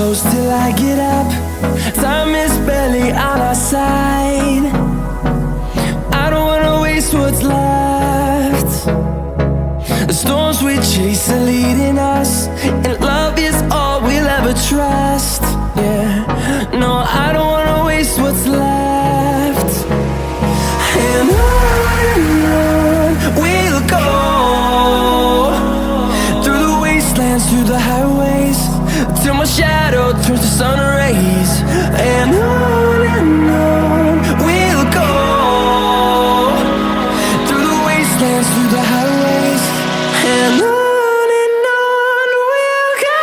close till I get up. Time is barely on our side. I don't wanna waste what's left. The storms we chase are leading us, and love is all we'll ever trust. Yeah, no, I don't wanna waste what's left. And on we'll go, through the wastelands, through the highways, till my shadow turns to sun rays. And on we'll go, through the wastelands, through the highways, and on we'll go.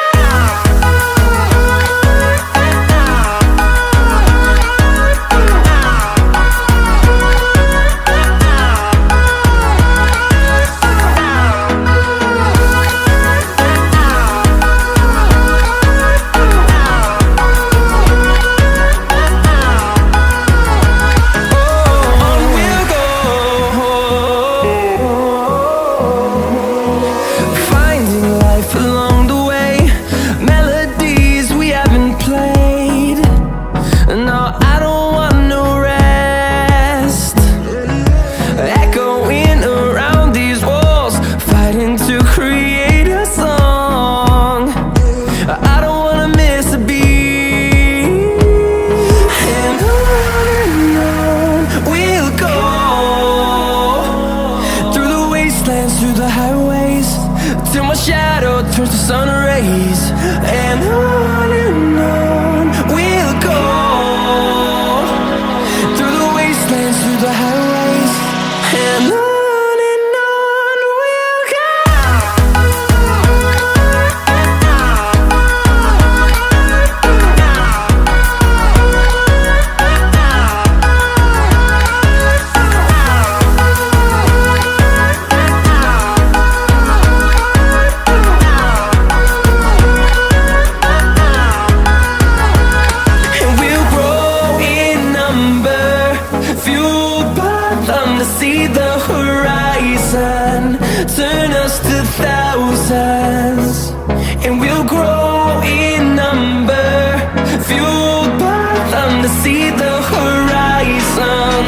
Through the highways, till my shadow turns to sun rays. And on we'll go, through the wastelands, through the highways, and on we'll go. See the horizon, turn us to thousands, and we'll grow in number, fueled by them to see the horizon,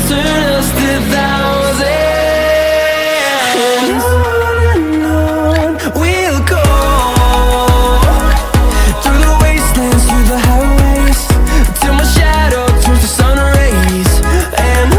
turn us to thousands. And on we'll go, through the wastelands, through the highways, till my shadow turns to sun rays. And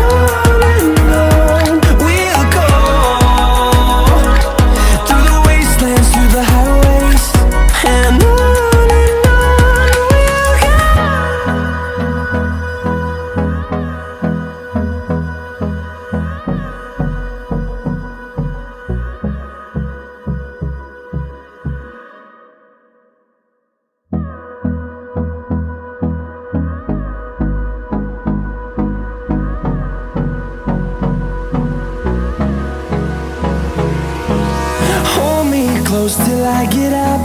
close till I get up.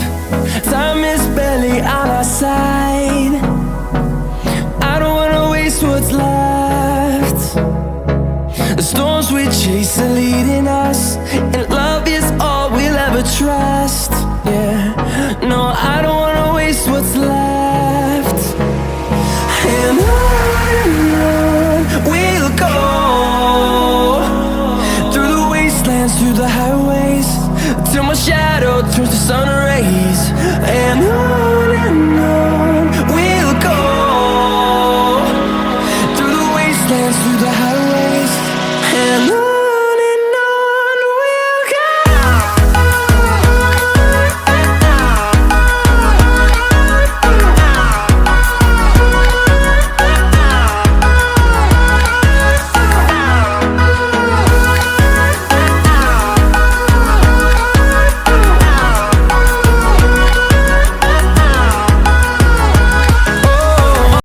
Time is barely on our side. I don't wanna waste what's left. The storms we chase are leading us, and love is all we'll ever trust.